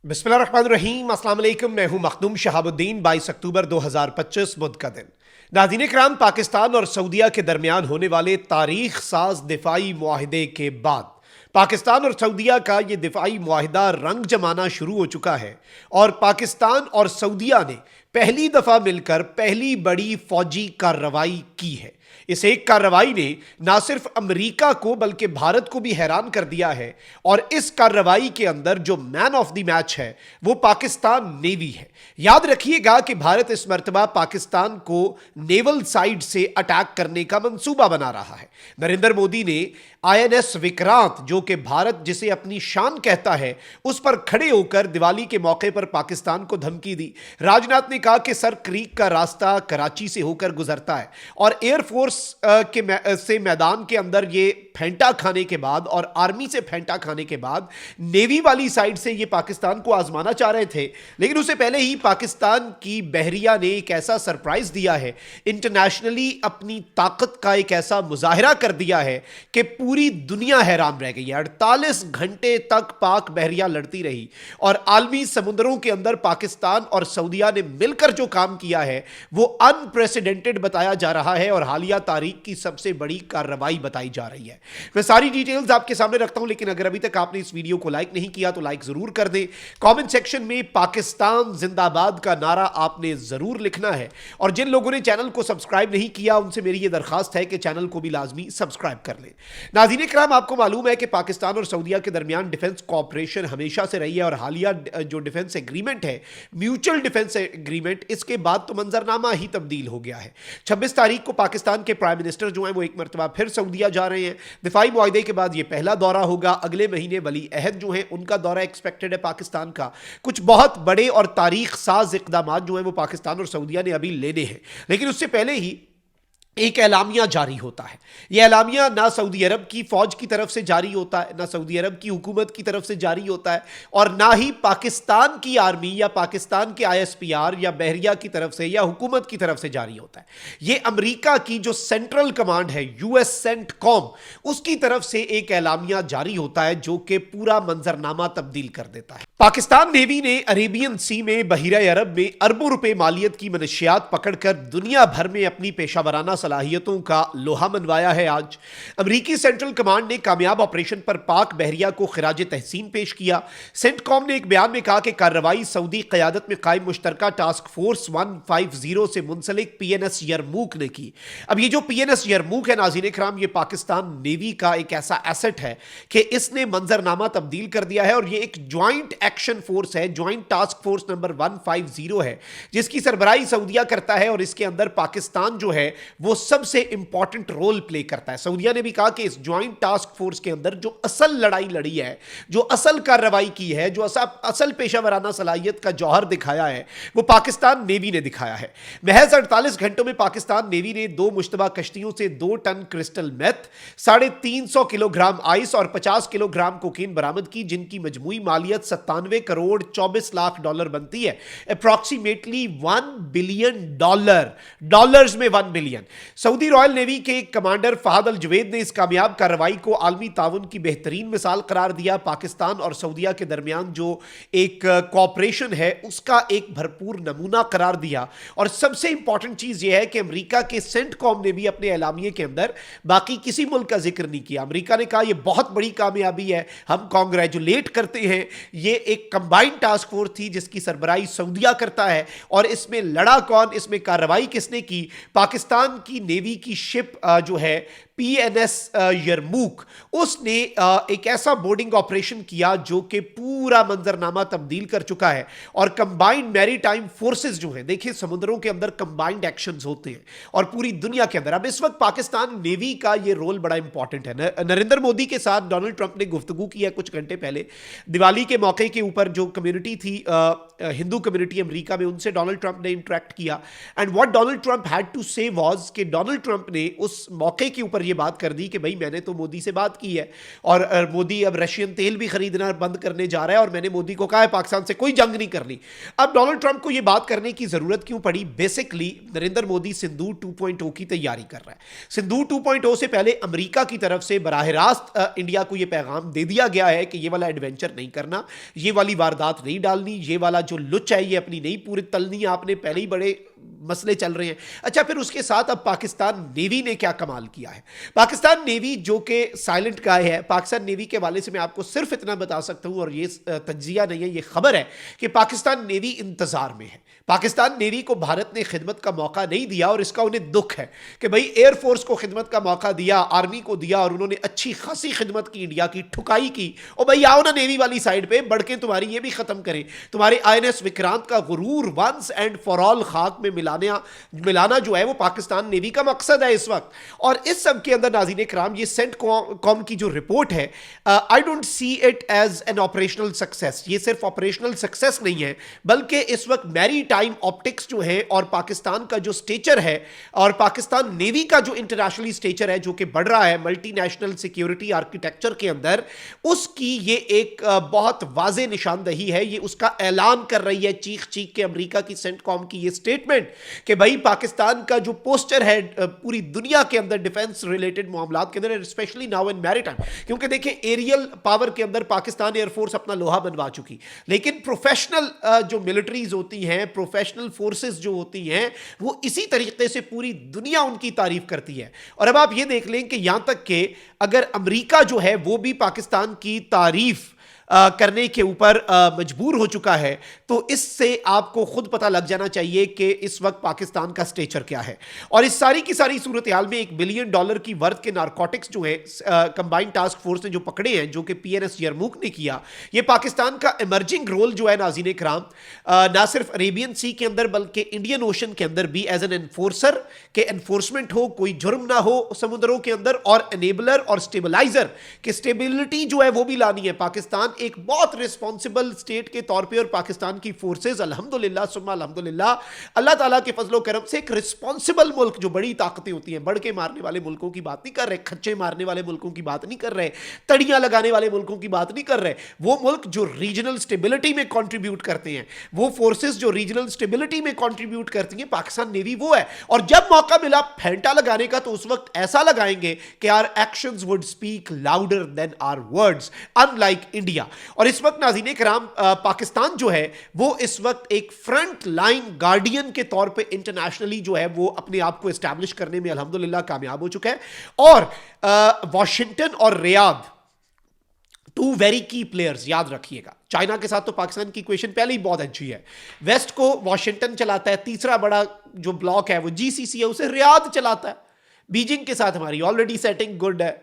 बिस्मिल्लाहिर्रहमानिर्रहीम, अस्सलाम वालेकुम। मैं हूं मखदूम शहाबुद्दीन। 22 अक्टूबर 2025 बुध का दिन। नाज़रीन इकराम, पाकिस्तान और सऊदीया के दरमियान होने वाले तारीख साज दिफाई मुआहदे के बाद पाकिस्तान और सऊदीया का ये दिफाई मुआहदा रंग जमाना शुरू हो चुका है और पाकिस्तान और सऊदीया ने पहली दफा मिलकर पहली बड़ी फौजी कार्रवाई की है। इस एक कार्रवाई ने ना सिर्फ अमेरिका को बल्कि भारत को भी हैरान कर दिया है और इस कार्रवाई के अंदर जो मैन ऑफ द मैच है वो पाकिस्तान नेवी है। याद रखिएगा कि भारत इस मर्तबा पाकिस्तान को नेवल साइड से अटैक करने का मंसूबा बना रहा है। नरेंद्र मोदी ने INS विक्रांत, जो कि भारत जिसे अपनी शान कहता है, उस पर खड़े होकर दिवाली के मौके पर पाकिस्तान को धमकी दी। राजनाथ ने कहा कि सर क्रीक का रास्ता कराची से होकर गुजरता है और एयरफोर्स से मैदान के अंदर ये फेंटा खाने के बाद और आर्मी से फेंटा खाने के बाद नेवी वाली साइड से ये पाकिस्तान को आजमाना चाह रहे थे। लेकिन उससे पहले ही पाकिस्तान की बहरिया ने एक ऐसा सरप्राइज दिया है, इंटरनेशनली अपनी ताकत का एक ऐसा मुजाहिरा कर दिया है कि पूरी दुनिया हैरान रह गई है। 48 घंटे तक पाक बहरिया लड़ती रही और आलमी समुद्रों के अंदर पाकिस्तान और सऊदीया ने मिलकर जो काम किया है वो अनप्रेसिडेंटेड बताया जा रहा है और हालिया तारीख की सबसे बड़ी कार्रवाई बताई जा रही है। मैं सारी डिटेल्स आपके सामने रखता हूं, लेकिन अगर अभी तक आपने इस वीडियो को लाइक नहीं किया तो लाइक जरूर कर दें। कमेंट सेक्शन में पाकिस्तान जिंदाबाद का नारा आपने जरूर लिखना है और जिन लोगों ने चैनल को सब्सक्राइब नहीं किया उनसे मेरी यह दरखास्त है कि चैनल को भी लाजमी सब्सक्राइब कर लें। नाज़रीन इकराम, आपको मालूम है कि पाकिस्तान और सऊदीया के दरमियान डिफेंस कॉपरेशन हमेशा से रही है और हालिया जो डिफेंस एग्रीमेंट है, म्यूचुअल डिफेंस एग्रीमेंट, इसके बाद तो मंजरनामा ही तब्दील हो गया है। 26 तारीख को पाकिस्तान के प्राइम मिनिस्टर जो हैं वो एक मरतबा फिर सऊदीया जा रहे हैं। दिफाई मुआहदे के बाद ये पहला दौरा होगा। अगले महीने वली अहद जो हैं उनका दौरा एक्सपेक्टेड है पाकिस्तान का। कुछ बहुत बड़े और तारीख साज इकदाम जो हैं वो पाकिस्तान और सऊदीया ने अभी लेने हैं, लेकिन उससे पहले ही एक एलामिया जारी होता है। यह एलामिया ना सऊदी अरब की फौज की तरफ से जारी होता है, ना सऊदी अरब की हुकूमत की तरफ से जारी होता है और ना ही पाकिस्तान की आर्मी या पाकिस्तान के ISPR या बहरिया की तरफ से या हुकूमत की तरफ से जारी होता है। यह अमेरिका की जो सेंट्रल कमांड है US CENTCOM, उसकी तरफ से एक एलामिया जारी होता है जो कि पूरा मंजरनामा तब्दील कर देता है। पाकिस्तान नेवी ने अरेबियन सी में बहीरा अरब में अरबों रुपए मालियत की मनशियात पकड़कर दुनिया भर में अपनी पेशावराना सलाहियतों का लोहा मनवाया है। आज अमेरिकी सेंट्रल कमांड ने कामयाब ऑपरेशन पर पाक बहरिया को खिराज तहसीन पेश किया। सेंटकॉम ने एक बयान में कहा कि कार्रवाई सऊदी क़यादत में कायम मुश्तरका टास्क फोर्स 150 से मुंसलिक PNS यरमूक ने की। अब ये जो PNS यरमूक है नाज़रीन इकराम, ये पाकिस्तान नेवी का एक ऐसा एसेट है कि इसने मंजरनामा तब्दील कर दिया है और ये एक ज्वाइंट एक्शन फोर्स है, ज्वाइंट टास्क फोर्स नंबर 150 है, जिसकी सरबराही सऊदीया करता है और इसके अंदर पाकिस्तान जो है वो सबसे इंपॉर्टेंट रोल प्ले करता है। सऊदीया ने भी कहा कि इस ज्वाइंट टास्क फोर्स के अंदर जो असल लड़ाई लड़ी है, जो असल कार्रवाई की है, जो असल पेशावराना सलाहियत का जौहर दिखाया है, वो पाकिस्तान नेवी ने दिखाया है। महज 48 घंटों में पाकिस्तान नेवी ने 2 मुश्तबा कश्तियों से 2 ton crystal meth, 350 kilogram ice और 50 किलोग्राम कोकीन बरामद की, जिनकी मजमूई मालियत 97 करोड़ 24 लाख डॉलर बनती है। अप्रॉक्सीमेटली $1 बिलियन, डॉलर्स में 1 बिलियन। सऊदी रॉयल नेवी के कमांडर फहद अल जुवैद ने इस कामयाब कार्रवाई को आलमी ताउन की बेहतरीन मिसाल करार दिया। पाकिस्तान और सऊदीया के दरमियान जो एक कॉपरेशन है उसका एक भरपूर नमूना करार दिया और सबसे इंपॉर्टेंट चीज यह है कि अमेरिका के सेंटकॉम ने भी अपने एलामिये के अंदर बाकी किसी मुल्क का जिक्र नहीं किया। अमेरिका ने कहा यह बहुत बड़ी कामयाबी है, हम कांग्रेचुलेट करते हैं। यह एक कंबाइंड टास्क फोर्स थी जिसकी सरबराही सऊदीया करता है और इसमें लड़ा कौन, इसमें कार्रवाई किसने की? पाकिस्तान की नेवी की शिप जो है PNS यरमूक, उसने एक ऐसा बोर्डिंग ऑपरेशन किया जो कि पूरा मंजरनामा तब्दील कर चुका है। और कंबाइंड मैरीटाइम फोर्सेस जो हैं, देखिए समुद्रों के अंदर कंबाइंड एक्शंस होते हैं और पूरी दुनिया के अंदर अब इस वक्त पाकिस्तान नेवी का ये रोल बड़ा इंपॉर्टेंट है। नरेंद्र मोदी के साथ डोनाल्ड ट्रंप ने गुफ्तगू की है कुछ घंटे पहले। दिवाली के मौके के ऊपर जो कम्युनिटी थी, हिंदू कम्युनिटी अमेरिका में, उनसे डोनाल्ड ट्रंप ने इंटरेक्ट किया and what Donald Trump had to say was कि डोनाल्ड ट्रंप ने उस मौके के ऊपर یہ بات کر دی کہ بھائی میں نے تو مودی سے بات کی ہے اور مودی اب رشین تیل بھی خریدنا بند کرنے جا رہا ہے اور میں نے مودی کو کہا ہے پاکستان سے کوئی جنگ نہیں کرنی. اب ڈونلڈ ٹرمپ کو یہ بات کرنے کی ضرورت کیوں پڑی؟ بیسکلی نریندر مودی سندھو 2.0 کی تیاری کر رہا ہے. سندھو 2.0 سے پہلے امریکہ کی طرف سے براہ راست انڈیا کو یہ پیغام دے دیا گیا ہے کہ یہ والا ایڈونچر نہیں کرنا, یہ والی واردات نہیں ڈالنی, یہ والا جو لچ ہے یہ اپنی نہیں پوری تلنی, آپ نے پہلے ہی بڑے مسئلے چل رہے ہیں. اچھا, پھر اس کے ساتھ اب پاکستان نیوی نے کیا کمال کیا ہے. پاکستان نیوی جو کہ سائلنٹ گائے ہے, پاکستان نیوی کے حوالے سے میں آپ کو صرف اتنا بتا سکتا ہوں, اور یہ تجزیہ نہیں ہے, یہ خبر ہے کہ پاکستان نیوی انتظار میں ہے. پاکستان نیوی کو بھارت نے خدمت کا موقع نہیں دیا اور اس کا انہیں دکھ ہے کہ بھائی ایئر فورس کو خدمت کا موقع دیا, آرمی کو دیا, اور انہوں نے اچھی خاصی خدمت کی, انڈیا کی ٹھکائی کی. اور بھائی آؤ نا نیوی والی سائڈ پہ بڑھ کے تمہاری یہ بھی ختم کریں. تمہارے آئی این ایس وکرانت کا غرور ونس اینڈ فار آل خاک میں ملانا جو ہے وہ پاکستان نیوی کا مقصد ہے اس وقت. اور اس سب کے اندر ناظرین کرام, یہ سینٹ کام کی جو رپورٹ ہے, I don't see it as an operational success. یہ صرف آپریشنل سکسیس نہیں ہے بلکہ اس وقت میری ٹائم آپٹکس جو ہے اور پاکستان کا جو سٹیچر ہے اور پاکستان نیوی کا جو انٹرنیشنلی سٹیچر ہے جو کہ بڑھ رہا ہے ملٹی نیشنل سیکیورٹی آرکیٹیکچر کے اندر, اس کی یہ ایک بہت واضح نشاندہی ہے. یہ اس کا اعلان کر رہی ہے چیخ چیخ کے امریکہ کی سینٹ کام کی یہ سٹیٹمنٹ کہ بھائی پاکستان کا جو پوسچر ہے پوری دنیا کے اندر ڈیفنس ریلیٹڈ معاملات کے اندر, اسپیشلی ناؤ ان میری ٹائم, کیونکہ دیکھیں ایریل پاور کے اندر پاکستان ایئر فورس اپنا لوہا بنوا چکی, لیکن پروفیشنل جو ملٹریز ہوتی ہیں, پروفیشنل فورسز جو ہوتی ہیں, وہ اسی طریقے سے پوری دنیا ان کی تعریف کرتی ہے. اور اب آپ یہ دیکھ لیں کہ یہاں تک کہ اگر امریکہ جو ہے وہ بھی پاکستان کی تعریف کرنے کے اوپر مجبور ہو چکا ہے, تو اس سے آپ کو خود پتہ لگ جانا چاہیے کہ اس وقت پاکستان کا سٹیچر کیا ہے. اور اس ساری کی ساری صورتحال میں $1 بلین کی ورتھ کے نارکوٹکس جو ہے کمبائنڈ ٹاسک فورس نے جو پکڑے ہیں, جو کہ پی این ایس یرموک نے کیا, یہ پاکستان کا ایمرجنگ رول جو ہے ناظرین کرام نہ صرف عربین سی کے اندر بلکہ انڈین اوشن کے اندر بھی ایز این انفورسر کہ انفورسمنٹ ہو, کوئی جرم نہ ہو سمندروں کے اندر, اور انیبلر اور سٹیبلائزر کہ سٹیبلٹی جو ہے وہ بھی لانی ہے. پاکستان ایک بہت ریسپانسبل سٹیٹ کے طور پہ, اور پاکستان کی فورسز الحمدللہ ثم الحمدللہ اللہ تعالیٰ کے فضل و کرم سے ایک ریسپانسبل ملک, جو بڑی طاقتیں ہوتی ہیں, بڑھ کے مارنے والے ملکوں کی بات نہیں کر رہے, کھچے مارنے والے ملکوں کی بات نہیں کر رہے, تڑیاں لگانے والے ملکوں کی بات نہیں کر رہے, وہ ملک جو ریجنل سٹیبلٹی میں کنٹریبیوٹ کرتے ہیں, وہ فورسز جو ریجنل سٹیبلٹی میں کنٹریبیوٹ کرتی ہیں, پاکستان نیوی وہ ہے. اور جب موقع ملا پھینٹا لگانے کا تو اس وقت ایسا لگائیں گے کہ our actions would speak louder than our words, unlike India. اور اس وقت ناظرین کرام پاکستان جو ہے وہ اس وقت ایک فرنٹ لائن گارڈین کے طور پہ انٹرنیشنلی جو ہے وہ اپنے آپ کو اسٹیبلش کرنے میں الحمدللہ کامیاب ہو چکا ہے. اور واشنگٹن اور ریاض, ٹو ویری کی پلیئرز, یاد رکھیے گا. چائنا کے ساتھ تو پاکستان کی ایکویشن پہلے ہی بہت اچھی ہے, ویسٹ کو واشنگٹن چلاتا ہے, تیسرا بڑا جو بلاک ہے وہ جی سی سی ہے, اسے ریاض چلاتا ہے. بیجنگ کے ساتھ ہماری آلریڈی سیٹنگ گڈ ہے,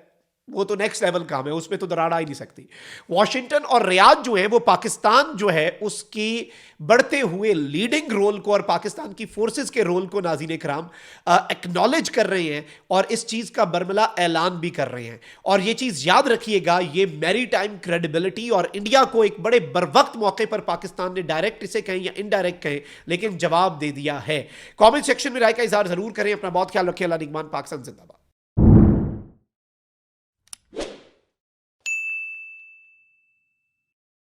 وہ تو نیکسٹ لیول کام ہے, اس پہ تو دراڑ آ ہی نہیں سکتی. واشنگٹن اور ریاض جو ہے وہ پاکستان جو ہے اس کی بڑھتے ہوئے لیڈنگ رول کو اور پاکستان کی فورسز کے رول کو ناظرین کرام ایکنالج کر رہے ہیں, اور اس چیز کا برملا اعلان بھی کر رہے ہیں. اور یہ چیز یاد رکھیے گا, یہ میری ٹائم کریڈیبلٹی اور انڈیا کو ایک بڑے بروقت موقع پر پاکستان نے ڈائریکٹ اسے کہیں یا انڈائریکٹ کہیں لیکن جواب دے دیا ہے. کامنٹ سیکشن میں رائے کا اظہار ضرور کریں. اپنا بہت خیال رکھیں. اللہ نگہبان. پاکستان زندہ باد.